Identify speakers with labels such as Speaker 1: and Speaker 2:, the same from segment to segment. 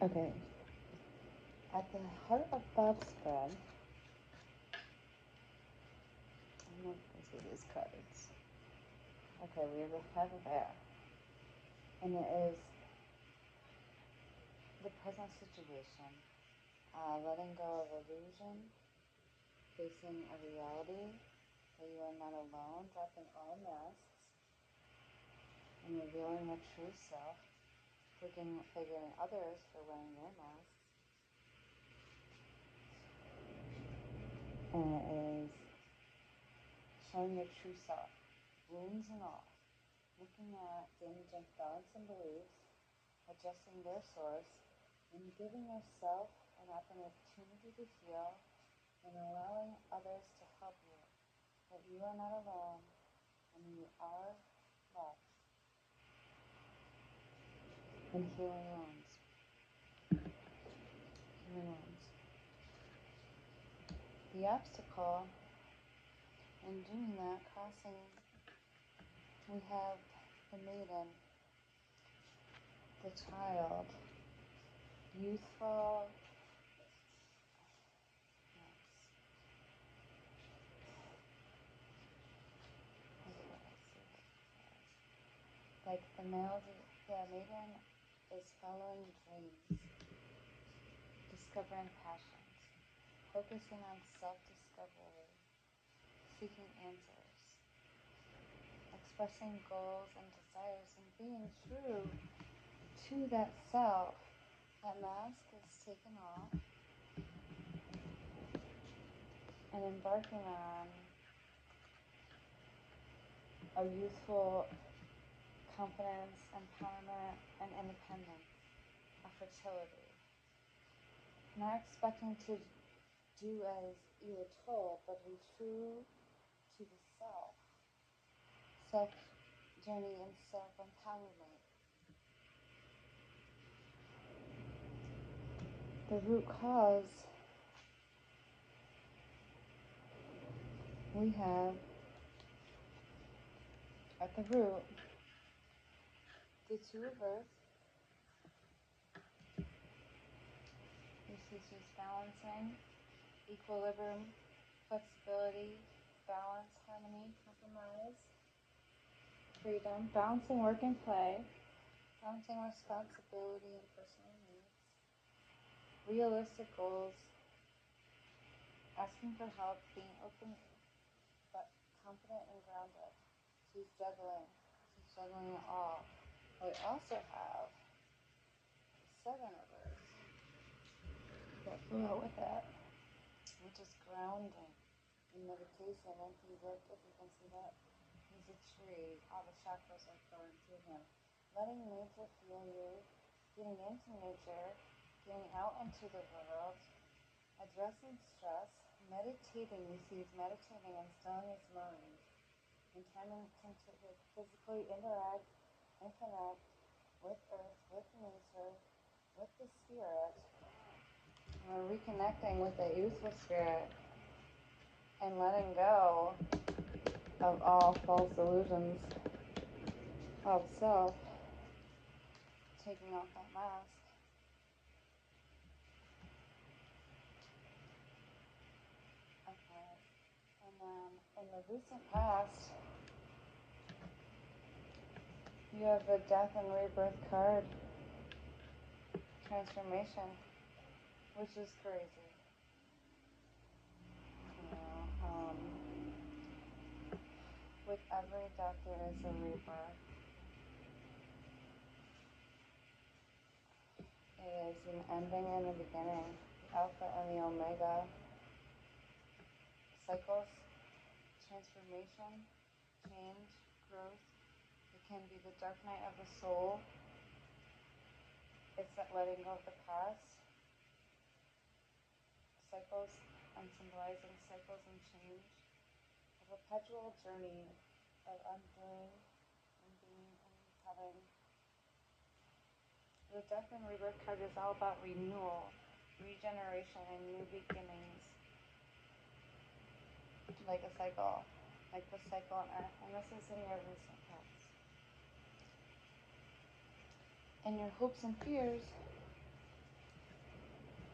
Speaker 1: Okay. At the heart of Bob's spread, I'm not going to see these cards. Okay, we have the Five of Air. And it is the present situation. Letting go of illusion, facing a reality that you are not alone, dropping all masks, and revealing the true self, forgiving others for wearing their masks. And it is showing your true self, wounds and all, looking at damaging thoughts and beliefs, adjusting their source, and giving yourself an opportunity to heal and allowing others to help you, that you are not alone and you are loved. And healing wounds. Healing wounds. The obstacle in doing that, crossing, we have the maiden, the child, youthful, like the maiden is following dreams, discovering passions, focusing on self-discovery, seeking answers, expressing goals and desires, and being true to that self. That mask is taken off and embarking on a youthful confidence, empowerment, and independence, a fertility. Not expecting to do as you were told, but be true to the self. Self journey and self empowerment. The root cause we have at the root the Two of Earth. This is just balancing, equilibrium, flexibility, balance, harmony, compromise, freedom, balancing work and play, balancing responsibility and personal needs, realistic goals, asking for help, being open but confident and grounded. She's juggling it all. We also have the Seven of Earth that flew out with that, which is grounding and meditation. And he's like, if you can see that, he's a tree. All the chakras are flowing through him. Letting nature feel you, getting into nature, getting out into the world, addressing stress, meditating. He sees meditating and stilling his mind, and time to physically interact and connect with Earth, with nature, with the spirit. And we're reconnecting with the youthful spirit and letting go of all false illusions of self, taking off that mask. Okay. And then in the recent past, you have the Death and Rebirth card, transformation, which is crazy. With every death there is a rebirth. It is an ending and a beginning, the Alpha and the Omega. Cycles, transformation, change, growth. It can be the dark night of the soul. It's that letting go of the past. Cycles and symbolizing cycles and change. A perpetual journey of undoing and being and having. The Death and Rebirth card is all about renewal, regeneration, and new beginnings. Like a cycle, like the cycle on Earth. And this is in your recent past. And your hopes and fears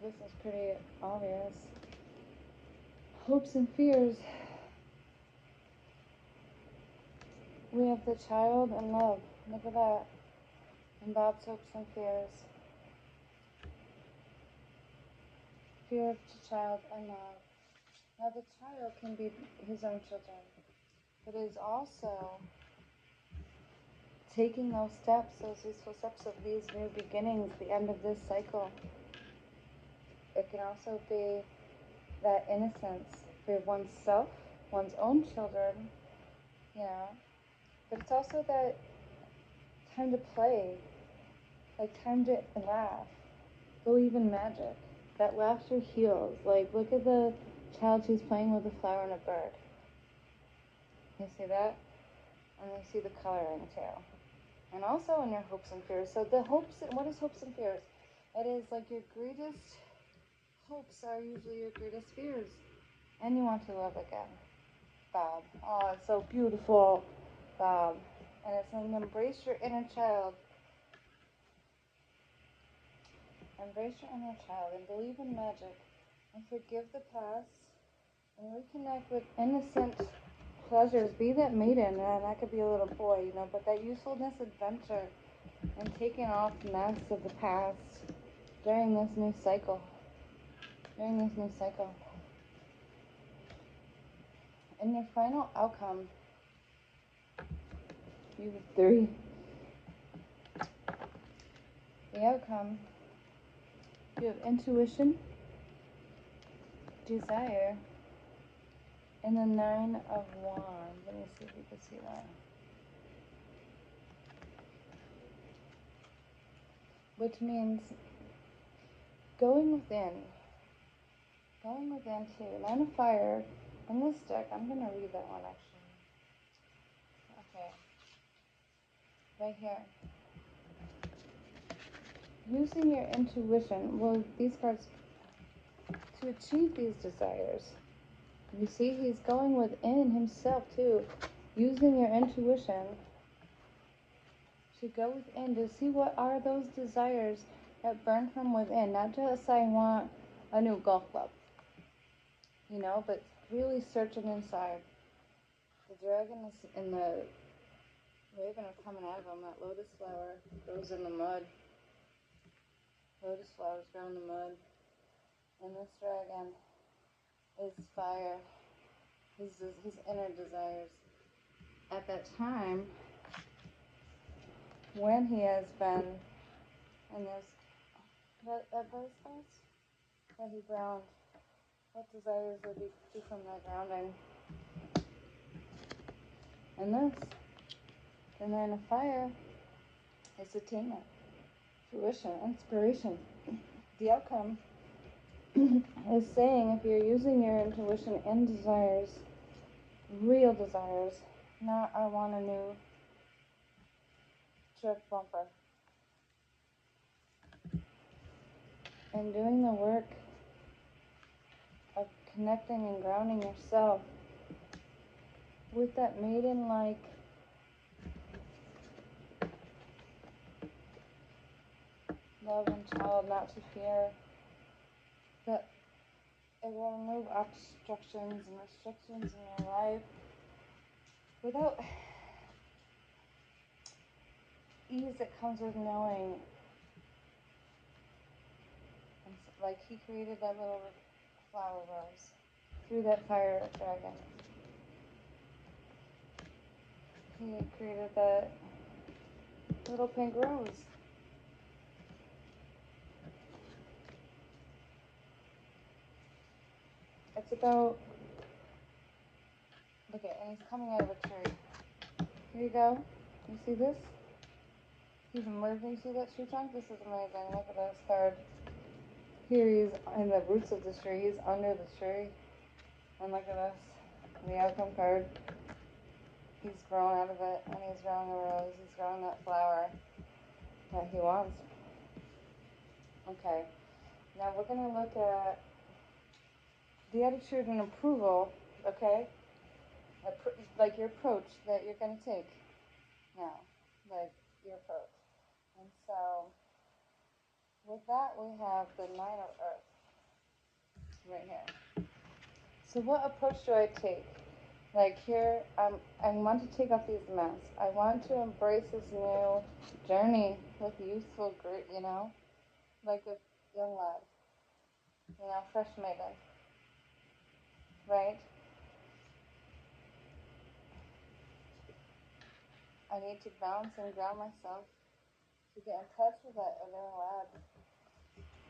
Speaker 1: This is pretty obvious. Hopes and fears. We have the child and love. Look at that. And Bob's hopes and fears. Fear of the child and love. Now the child can be his own children, but it is also taking those steps, those useful steps of these new beginnings, the end of this cycle. It can also be that innocence for oneself, one's own children, you know. But it's also that time to play, like time to laugh, believe in magic. That laughter heals. Like, look at the child who's playing with a flower and a bird. You see that? And you see the coloring too. And also in your hopes and fears. So the hopes, what is hopes and fears? It is like your greatest hopes are usually your greatest fears. And you want to love again. Bob. Oh, it's so beautiful, Bob. And it's an embrace your inner child. Embrace your inner child and believe in magic and forgive the past and reconnect with innocent pleasures. Be that maiden, and that could be a little boy, you know, but that usefulness, adventure, and taking off the masks of the past during this new cycle. During this new cycle. And your final outcome, you have 3. The outcome, you have intuition, desire, and the 9 of Wands. Let me see if you can see that. Which means going within too. 9 of Fire. In this deck, I'm going to read that one actually. Okay. Right here. Using your intuition, well, these cards, to achieve these desires. You see, he's going within himself too. Using your intuition to go within, to see what are those desires that burn from within. Not just I want a new golf club, you know, but really searching inside. The dragon and the raven are coming out of him. That lotus flower grows in the mud. Lotus flowers grow in the mud. And this dragon is fire. His inner desires. At that time, when he has been in this, that birth space that he ground, what desires would he do from that grounding? And this, the 9 of Fire, is attainment, fruition, inspiration. The outcome is saying if you're using your intuition and desires, real desires, not I want a new truck bumper, and doing the work of connecting and grounding yourself with that maiden-like love and child, not to fear, that it will remove obstructions and restrictions in your life without ease that comes with knowing. And so, like he created that little flower rose through that fire dragon. He created that little pink rose. It's about, look at, and he's coming out of a tree. Here you go. You see this? He's emerging. See that tree trunk? This is amazing. Look at this card. Here he's in the roots of the tree. He's under the tree. And look at this. The outcome card. He's grown out of it, and he's growing a rose. He's growing that flower that he wants. Okay. Now we're going to look at the attitude and approval, okay? Like your approach that you're going to take now. Like your approach. And so, with that, we have the 9 of Earth. right here. So what approach do I take? Like here, I want to take off these masks. I want to embrace this new journey with youthful grit, like a young lad, fresh maiden, right? I need to balance and ground myself to get in touch with that young lad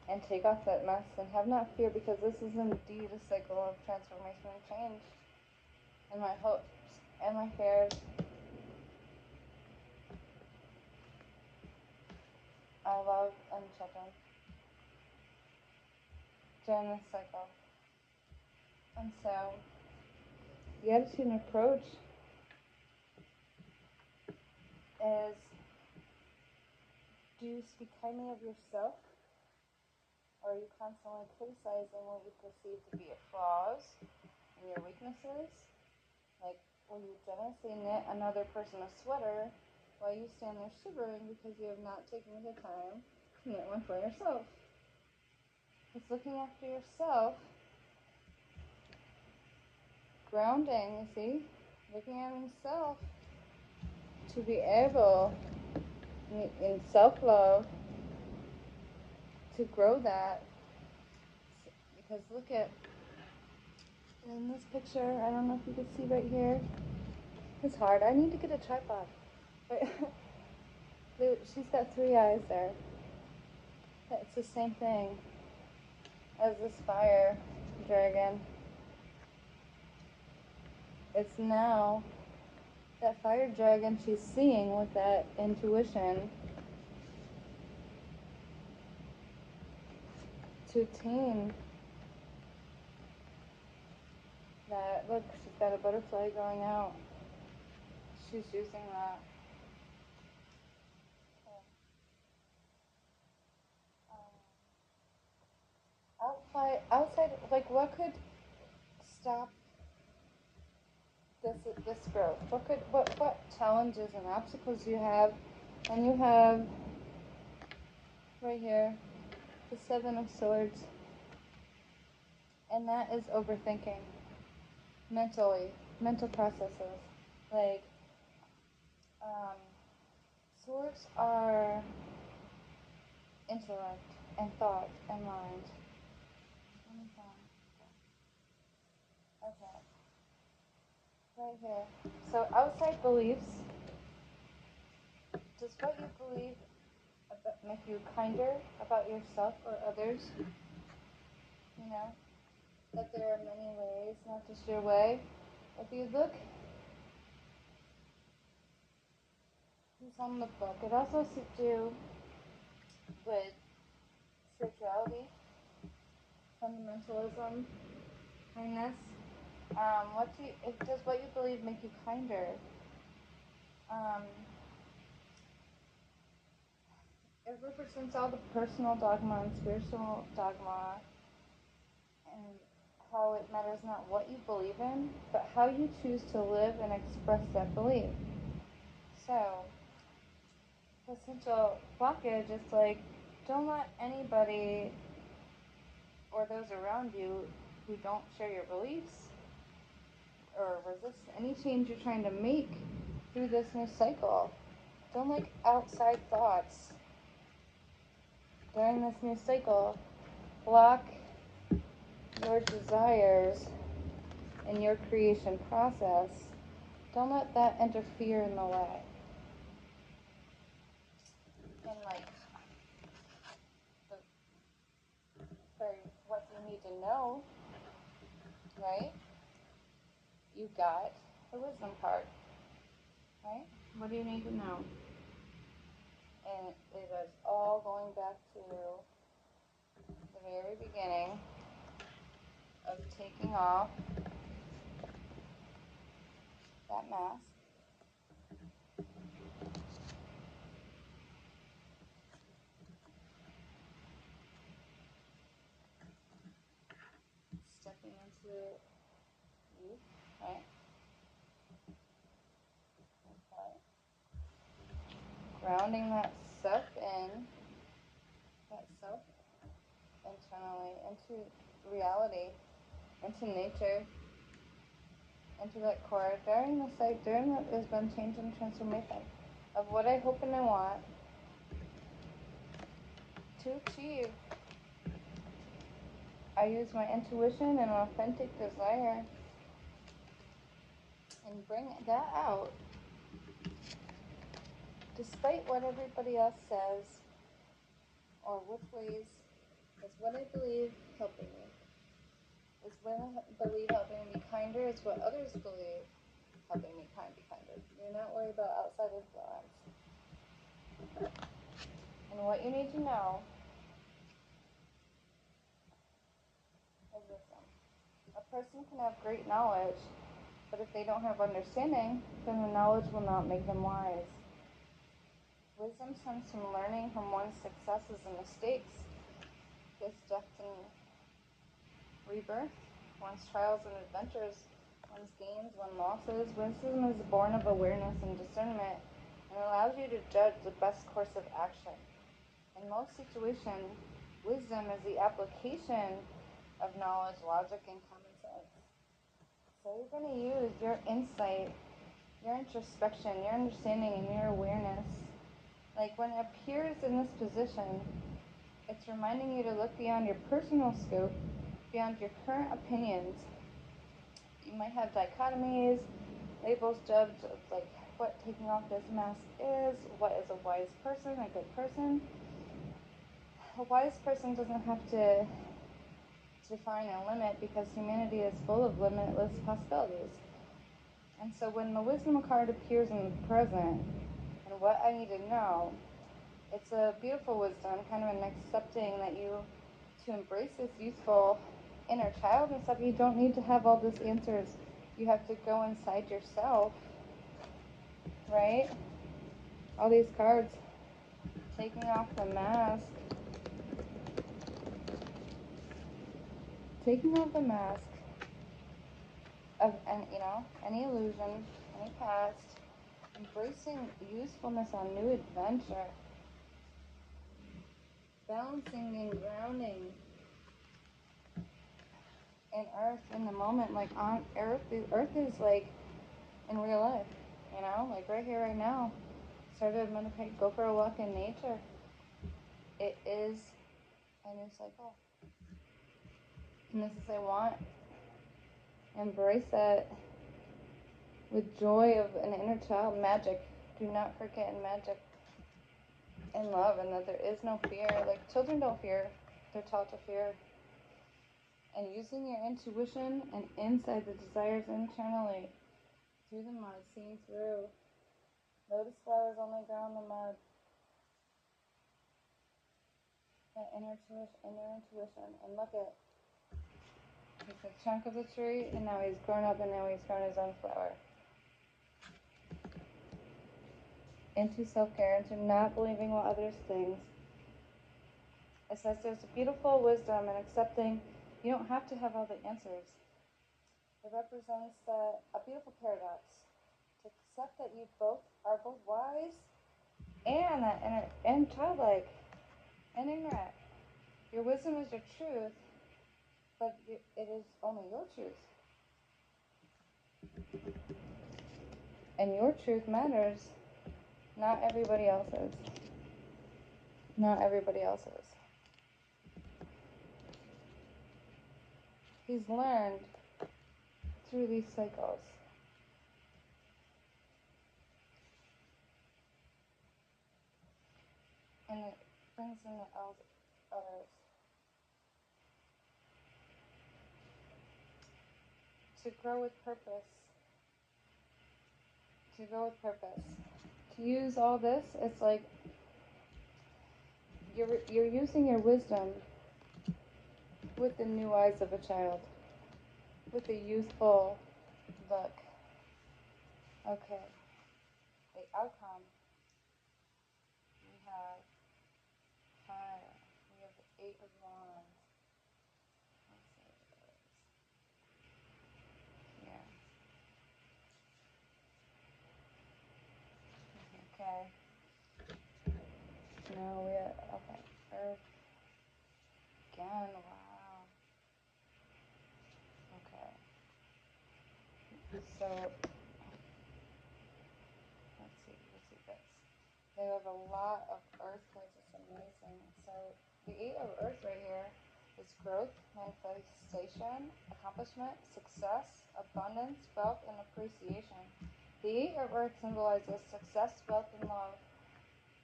Speaker 1: and take off that mask and have not fear, because this is indeed a cycle of transformation and change. And my hopes and my fears, I love and children during this cycle. And so the attitude and approach is, do you speak kindly of yourself? Or are you constantly criticizing what you perceive to be your flaws and your weaknesses? Like, will you generously knit another person a sweater while you stand there shivering because you have not taken the time to knit one for yourself? It's looking after yourself, grounding, you see? Looking at himself to be able, in self-love, to grow that. Because look at, in this picture, I don't know if you can see right here. It's hard. I need to get a tripod. She's got 3 eyes there. It's the same thing as this fire dragon. It's now that fire dragon she's seeing with that intuition to tame that. Look, she's got a butterfly going out. She's using that. Outside, like what could stop this growth? What challenges and obstacles do you have? And you have right here the 7 of Swords, and that is overthinking, mental processes. Like swords are intellect and thought and mind. Okay. Right here. So outside beliefs, does what you believe make you kinder about yourself or others? That there are many ways, not just your way. If you look who's on the book, it also has to do with spirituality, fundamentalism, kindness. Does what you believe make you kinder? It represents all the personal dogma and spiritual dogma, and how it matters not what you believe in, but how you choose to live and express that belief. So, the essential blockage is like, don't let anybody or those around you who don't share your beliefs or resist any change you're trying to make through this new cycle. Don't let outside thoughts during this new cycle block your desires in your creation process. Don't let that interfere in the way. And for what you need to know, right? You got the wisdom card, right? What do you need to know? And it is all going back to the very beginning of taking off that mask. Stepping into you, right? Okay. Grounding that self internally into reality, into nature, into that core, during what has been change and transformation of what I hope and I want to achieve. I use my intuition and authentic desire and bring that out despite what everybody else says or which ways is what I believe helping me. Is what I believe helping me be kinder is what others believe helping me be kinder. You're not worried about outside influence. And what you need to know is wisdom. A person can have great knowledge, but if they don't have understanding, then the knowledge will not make them wise. Wisdom comes from learning from one's successes and mistakes, his death and rebirth, one's trials and adventures, one's gains, one's losses. Wisdom is born of awareness and discernment and allows you to judge the best course of action. In most situations, wisdom is the application of knowledge, logic, and common sense. So you're going to use your insight, your introspection, your understanding, and your awareness. Like when it appears in this position, it's reminding you to look beyond your personal scope, beyond your current opinions. You might have dichotomies, labels, judged of like what taking off this mask is, what is a wise person, a good person. A wise person doesn't have to define a limit because humanity is full of limitless possibilities. And so when the wisdom card appears in the present, and what I need to know, it's a beautiful wisdom, kind of an accepting that to embrace this youthful inner child and stuff. You don't need to have all these answers. You have to go inside yourself, right? All these cards, taking off the mask. Taking off the mask of any illusion, any past, embracing usefulness on new adventure, balancing and grounding in earth in the moment, like on earth. The earth is like in real life, like right here, right now. Started to meditate, go for a walk in nature. It is a new cycle. And this is I want. Embrace it with joy of an inner child, magic. Do not forget in magic and love, and that there is no fear. Like children don't fear, they're taught to fear. And using your intuition and insight, the desires internally, through the mud, seeing through. Lotus flowers on the ground, the mud. That inner intuition. And look at, he's a chunk of the tree, and now he's grown up, and now he's grown his own flower. Into self-care, into not believing what others think. It says there's a beautiful wisdom in accepting you don't have to have all the answers. It represents a beautiful paradox. To accept that you are both wise and childlike and ignorant. Your wisdom is your truth, but it is only your truth. And your truth matters, not everybody else's. Not everybody else's. He's learned through these cycles. And it brings in the others. To grow with purpose. To go with purpose. To use all this, it's like you're using your wisdom with the new eyes of a child. With a youthful look. Okay. The outcome. We have fire. We have the 8 of Wands. Let's see what it is. Here. Okay. No, okay. Earth. Again, wow. So let's see this. They have a lot of earth cards. It's amazing. So the 8 of earth right here is growth, manifestation, accomplishment, success, abundance, wealth, and appreciation. The 8 of earth symbolizes success, wealth, and love.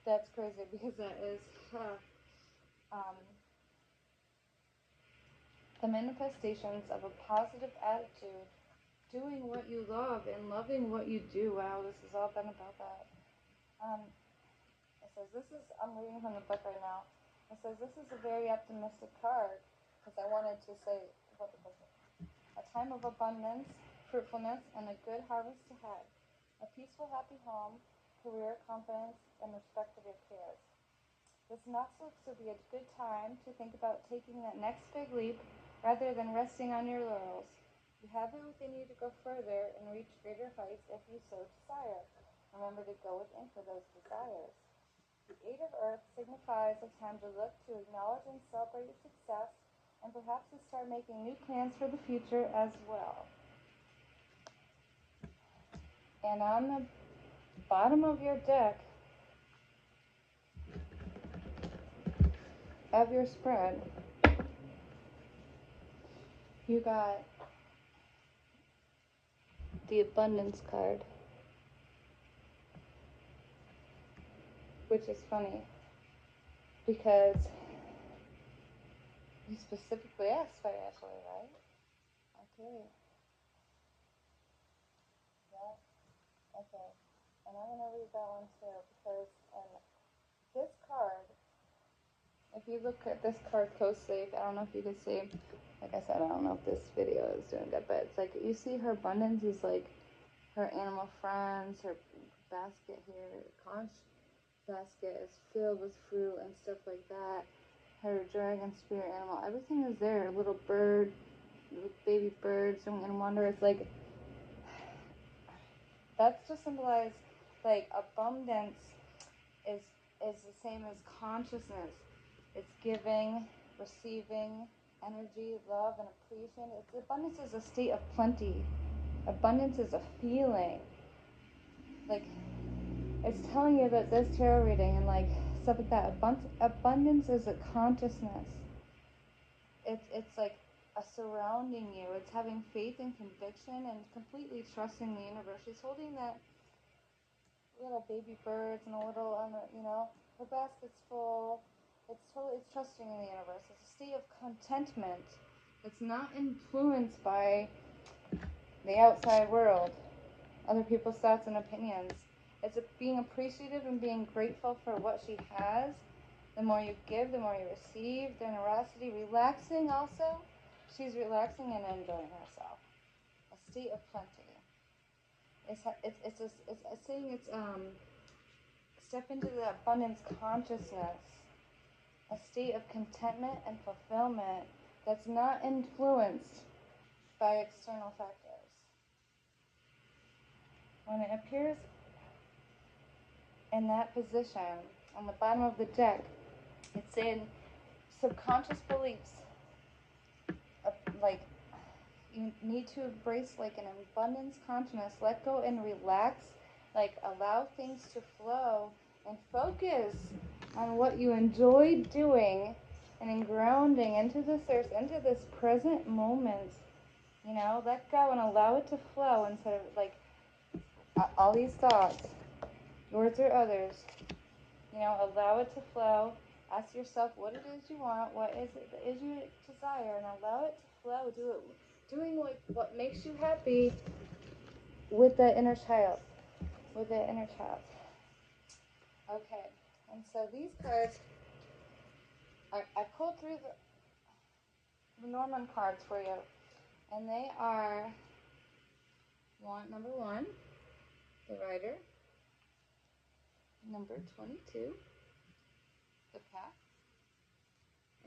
Speaker 1: That's crazy because that is the manifestations of a positive attitude, doing what you love and loving what you do. Wow, this has all been about that. It says I'm reading from the book right now. It says this is a very optimistic card because I wanted to say what the book is. A time of abundance, fruitfulness, and a good harvest ahead. A peaceful, happy home, career, confidence, and respect of your peers. This next looks to be a good time to think about taking that next big leap rather than resting on your laurels. You have it within you to go further and reach greater heights if you so desire. Remember to go within for those desires. The 8 of earth signifies a time to look to acknowledge and celebrate your success and perhaps to start making new plans for the future as well. And on the bottom of your deck of your spread, you got the abundance card, which is funny because you specifically asked financially, right? Okay. Yeah. Okay. And I'm going to read that one too because this card, if you look at this card closely, I don't know if you can see, like I said, I don't know if this video is doing good, but it's like you see her abundance is like her animal friends, her basket here, conch basket is filled with fruit and stuff like that. Her dragon spirit animal, everything is there. Little bird, little baby birds and wonder. It's like that's to symbolize like abundance is the same as consciousness. It's giving, receiving, energy, love, and appreciation. Abundance is a state of plenty. Abundance is a feeling. Like it's telling you that this tarot reading and like stuff like that. Abundance is a consciousness. It's like a surrounding you. It's having faith and conviction and completely trusting the universe. She's holding that little baby birds and a little, her basket's full. It's trusting in the universe. It's a state of contentment. It's not influenced by the outside world, other people's thoughts and opinions. It's being appreciative and being grateful for what she has. The more you give, the more you receive. Generosity, relaxing also. She's relaxing and enjoying herself. A state of plenty. It's saying step into the abundance consciousness. A state of contentment and fulfillment that's not influenced by external factors. When it appears in that position on the bottom of the deck, it's in subconscious beliefs. Like you need to embrace like an abundance consciousness. Let go and relax. Like allow things to flow and focus on what you enjoy doing and in grounding into this earth, into this present moment. Let go and allow it to flow instead of like all these thoughts, yours or others. Allow it to flow. Ask yourself what it is you want, what is it that is your desire, and allow it to flow. Doing what makes you happy with the inner child. Okay, and so these cards, I pulled through the Norman cards for you, and they are number 1, the Rider, number 22, the Path,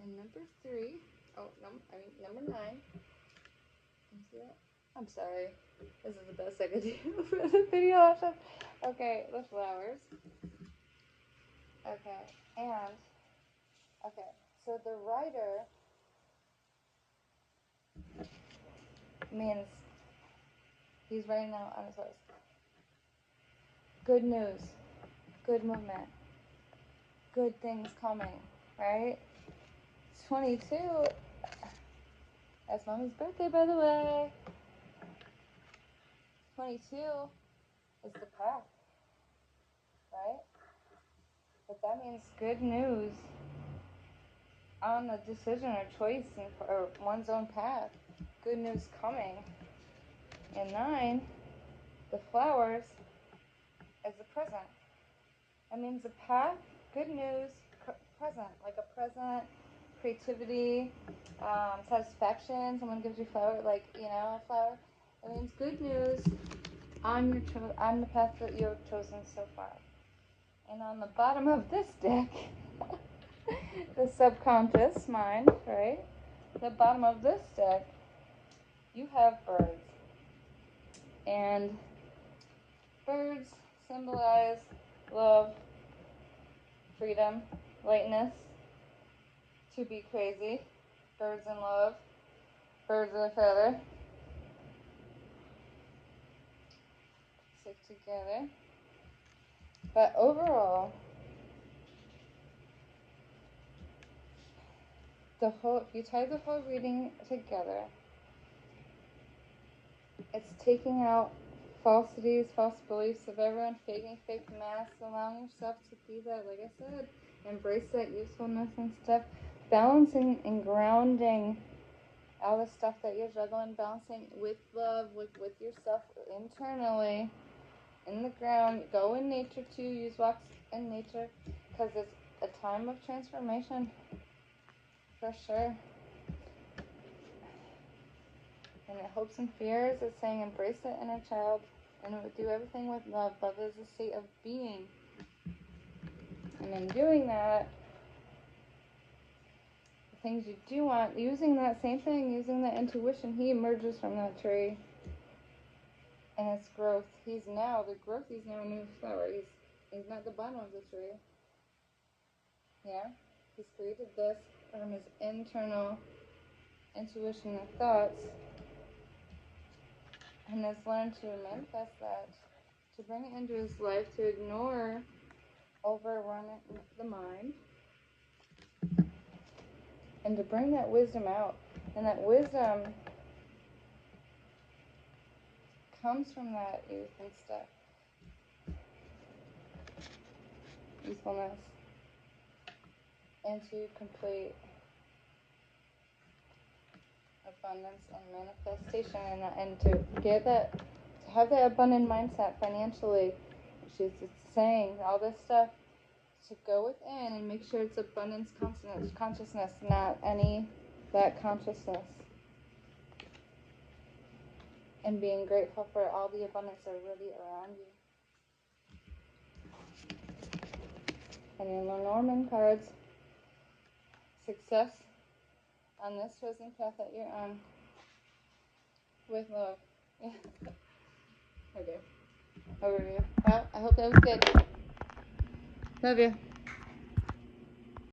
Speaker 1: and number 3, number 9. Can you see that? I'm sorry. This is the best I could do for the video option. Okay, the flowers. So the Rider means He's writing out on his list. Good news, good movement, good things coming, right? 22, that's Mommy's birthday, by the way. 22 is the path, right? But that means good news on a decision or choice or one's own path. Good news coming. And 9, the flowers, is the present. That means the path, good news, present. Like a present, creativity, satisfaction. Someone gives you a flower, like, a flower. It means good news on the path that you have chosen so far. And on the bottom of this deck, the subconscious mind, right? The bottom of this deck, you have birds. And birds symbolize love, freedom, lightness, to be crazy, birds in love, birds of a feather, stick together. But overall, if you tie the whole reading together, it's taking out falsities, false beliefs of everyone, faking fake masks, allowing yourself to be that, like I said, embrace that usefulness and stuff, balancing and grounding all the stuff that you're juggling, balancing with love, with yourself internally, in the ground. Go in nature too, use walks in nature, because it's a time of transformation, for sure. And it hopes and fears, it's saying embrace the inner child and do everything with love. Love is a state of being. And in doing that, the things you do want, using that same thing, using that intuition, he emerges from that tree. And it's growth. He's now a new flower. He's not the bottom of the tree. Yeah? He's created this from his internal intuition and thoughts, and has learned to manifest that, to bring it into his life, to ignore, overrun the mind, and to bring that wisdom out. And that wisdom comes from that youth and stuff. Usefulness. Into complete abundance and manifestation, and to get that, to have that abundant mindset financially. She's saying all this stuff to go within and make sure it's abundance consciousness, not any lack consciousness. And being grateful for all the abundance that are really around you. And your Lenormand cards, success on this chosen path that you're on, with love. Yeah. Okay. Overview. Well, I hope that was good. Love you.